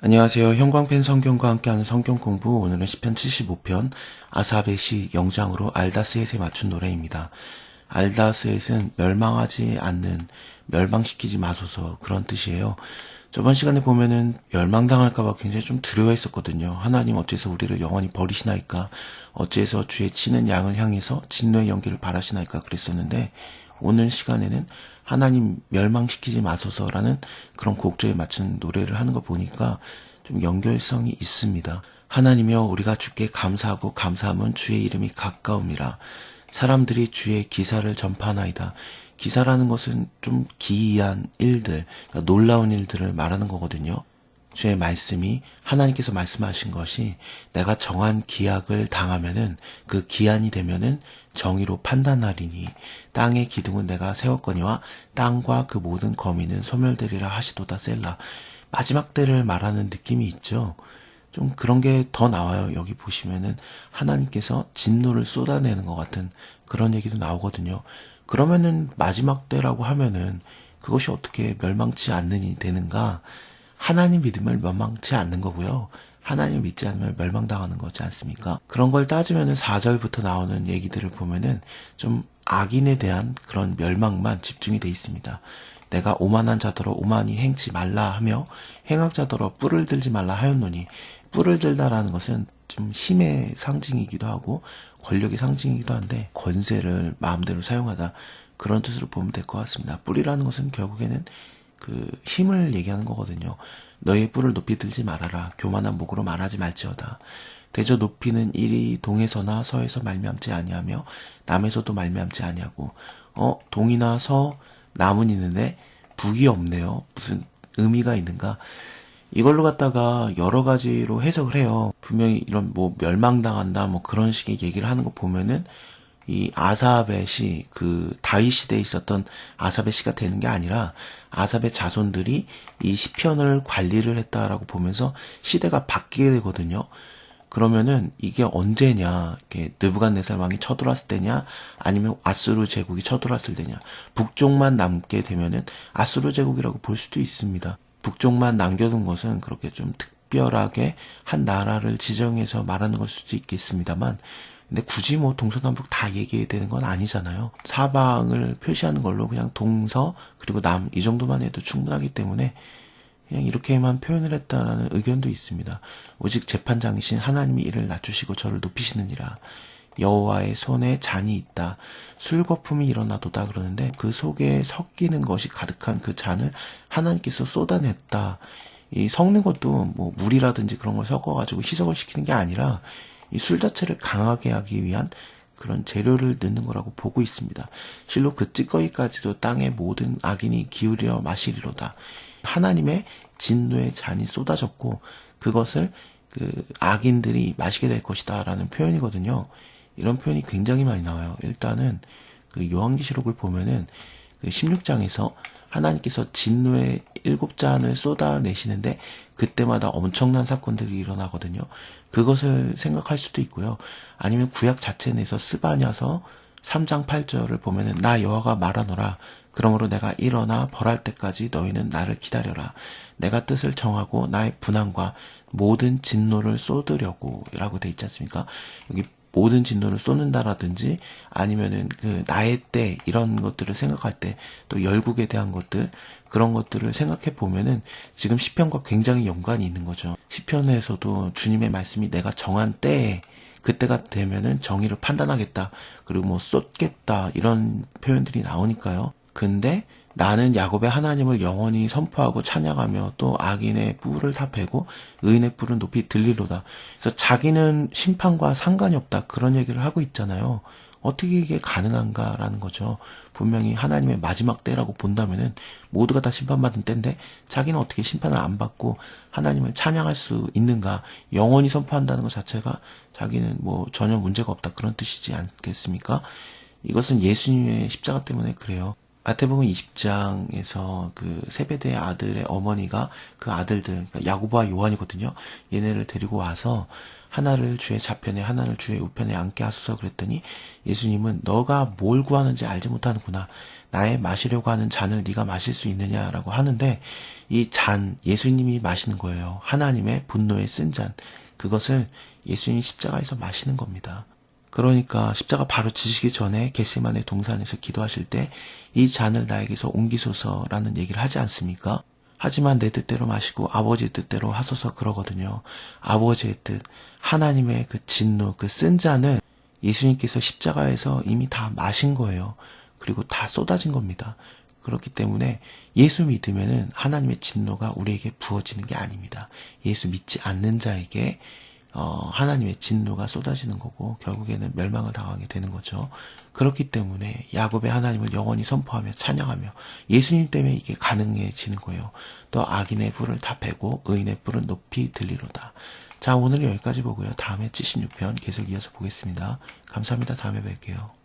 안녕하세요. 형광펜 성경과 함께하는 성경 공부. 오늘은 시편 75편 아삽의 영장으로 알다스햇에 맞춘 노래입니다. 알다스햇은 멸망하지 않는, 멸망시키지 마소서, 그런 뜻이에요. 저번 시간에 보면은 멸망당할까봐 굉장히 좀 두려워했었거든요. 하나님 어째서 우리를 영원히 버리시나이까, 어째서 주의 치는 양을 향해서 진노의 연기를 바라시나이까 그랬었는데, 오늘 시간에는 하나님 멸망시키지 마소서라는 그런 곡조에 맞춘 노래를 하는 거 보니까 좀 연결성이 있습니다. 하나님이여, 우리가 주께 감사하고 감사함은 주의 이름이 가까움이라. 사람들이 주의 기사를 전파하나이다. 기사라는 것은 좀 기이한 일들, 그러니까 놀라운 일들을 말하는 거거든요. 주의 말씀이, 하나님께서 말씀하신 것이 내가 정한 기약을 당하면은, 그 기한이 되면은 정의로 판단하리니 땅의 기둥은 내가 세웠거니와 땅과 그 모든 거민은 소멸되리라 하시도다. 셀라. 마지막 때를 말하는 느낌이 있죠. 좀 그런 게 더 나와요. 여기 보시면은 하나님께서 진노를 쏟아내는 것 같은 그런 얘기도 나오거든요. 그러면은 마지막 때라고 하면은 그것이 어떻게 멸망치 않느니 되는가? 하나님 믿음을 멸망치 않는 거고요. 하나님 믿지 않으면 멸망당하는 거지 않습니까? 그런 걸 따지면은 4절부터 나오는 얘기들을 보면은 좀 악인에 대한 그런 멸망만 집중이 돼 있습니다. 내가 오만한 자더러 오만히 행치 말라 하며 행악자더러 뿔을 들지 말라 하였노니, 뿔을 들다라는 것은 좀 힘의 상징이기도 하고 권력의 상징이기도 한데, 권세를 마음대로 사용하다, 그런 뜻으로 보면 될 것 같습니다. 뿔이라는 것은 결국에는 그 힘을 얘기하는 거거든요. 너의 뿔을 높이 들지 말아라. 교만한 목으로 말하지 말지어다. 대저 높이는 일이 동에서나 서에서 말미암지 아니하며 남에서도 말미암지 아니하고, 동이나 서, 남은 있는데 북이 없네요. 무슨 의미가 있는가? 이걸로 갖다가 여러 가지로 해석을 해요. 분명히 이런 뭐 멸망당한다 뭐 그런 식의 얘기를 하는 거 보면은 이 아삽의 시, 그 다윗 시대에 있었던 아삽의 시가 되는 게 아니라 아삽의 자손들이 이 시편을 관리를 했다라고 보면서 시대가 바뀌게 되거든요. 그러면은 이게 언제냐, 이렇게 느부갓네살 왕이 쳐들어왔을 때냐, 아니면 아수르 제국이 쳐들어왔을 때냐. 북쪽만 남게 되면은 아수르 제국이라고 볼 수도 있습니다. 북쪽만 남겨둔 것은 그렇게 좀 특별하게 한 나라를 지정해서 말하는 걸 수도 있겠습니다만, 근데 굳이 뭐 동서남북 다 얘기해야 되는 건 아니잖아요. 사방을 표시하는 걸로 그냥 동서 그리고 남 이 정도만 해도 충분하기 때문에 그냥 이렇게만 표현을 했다라는 의견도 있습니다. 오직 재판장이신 하나님이 이를 낮추시고 저를 높이시느니라. 여호와의 손에 잔이 있다. 술거품이 일어나도다 그러는데, 그 속에 섞이는 것이 가득한 그 잔을 하나님께서 쏟아냈다. 이 섞는 것도 뭐 물이라든지 그런 걸 섞어가지고 희석을 시키는 게 아니라 이 술 자체를 강하게 하기 위한 그런 재료를 넣는 거라고 보고 있습니다. 실로 그 찌꺼기까지도 땅의 모든 악인이 기울여 마시리로다. 하나님의 진노의 잔이 쏟아졌고 그것을 그 악인들이 마시게 될 것이다 라는 표현이거든요. 이런 표현이 굉장히 많이 나와요. 일단은 그 요한계시록을 보면은 그 16장에서 하나님께서 진노의 7잔을 쏟아내시는데 그때마다 엄청난 사건들이 일어나거든요. 그것을 생각할 수도 있고요. 아니면 구약 자체 내에서 스바냐서 3장 8절을 보면은 나 여호와가 말하노라. 그러므로 내가 일어나 벌할 때까지 너희는 나를 기다려라. 내가 뜻을 정하고 나의 분함과 모든 진노를 쏟으려고 라고 돼 있지 않습니까? 여기 모든 진노를 쏟는다라든지 아니면은 그 나의 때 이런 것들을 생각할 때 또 열국에 대한 것들, 그런 것들을 생각해 보면은 지금 시편과 굉장히 연관이 있는 거죠. 시편에서도 주님의 말씀이 내가 정한 때에, 그때가 되면은 정의를 판단하겠다, 그리고 뭐 쏟겠다, 이런 표현들이 나오니까요. 근데 나는 야곱의 하나님을 영원히 선포하고 찬양하며 또 악인의 뿔을 다 베고 의인의 뿔은 높이 들리로다. 그래서 자기는 심판과 상관이 없다, 그런 얘기를 하고 있잖아요. 어떻게 이게 가능한가라는 거죠. 분명히 하나님의 마지막 때라고 본다면은 모두가 다 심판받은 때인데 자기는 어떻게 심판을 안 받고 하나님을 찬양할 수 있는가. 영원히 선포한다는 것 자체가 자기는 뭐 전혀 문제가 없다, 그런 뜻이지 않겠습니까? 이것은 예수님의 십자가 때문에 그래요. 마태복음 20장에서 그 세베대의 아들의 어머니가 그 아들들, 그러니까 야고보와 요한이거든요. 얘네를 데리고 와서 하나를 주의 좌편에 하나를 주의 우편에 앉게 하소서 그랬더니 예수님은 너가 뭘 구하는지 알지 못하는구나. 나의 마시려고 하는 잔을 네가 마실 수 있느냐라고 하는데 이 잔, 예수님이 마시는 거예요. 하나님의 분노에 쓴 잔. 그것을 예수님이 십자가에서 마시는 겁니다. 그러니까 십자가 바로 지시기 전에 겟세마네 동산에서 기도하실 때 이 잔을 나에게서 옮기소서라는 얘기를 하지 않습니까? 하지만 내 뜻대로 마시고 아버지의 뜻대로 하소서 그러거든요. 아버지의 뜻, 하나님의 그 진노, 그 쓴 잔을 예수님께서 십자가에서 이미 다 마신 거예요. 그리고 다 쏟아진 겁니다. 그렇기 때문에 예수 믿으면은 하나님의 진노가 우리에게 부어지는 게 아닙니다. 예수 믿지 않는 자에게 하나님의 진노가 쏟아지는 거고 결국에는 멸망을 당하게 되는 거죠. 그렇기 때문에 야곱의 하나님을 영원히 선포하며 찬양하며 예수님 때문에 이게 가능해지는 거예요. 또 악인의 뿔을 다 베고 의인의 뿔은 높이 들리로다. 자, 오늘 여기까지 보고요. 다음에 76편 계속 이어서 보겠습니다. 감사합니다. 다음에 뵐게요.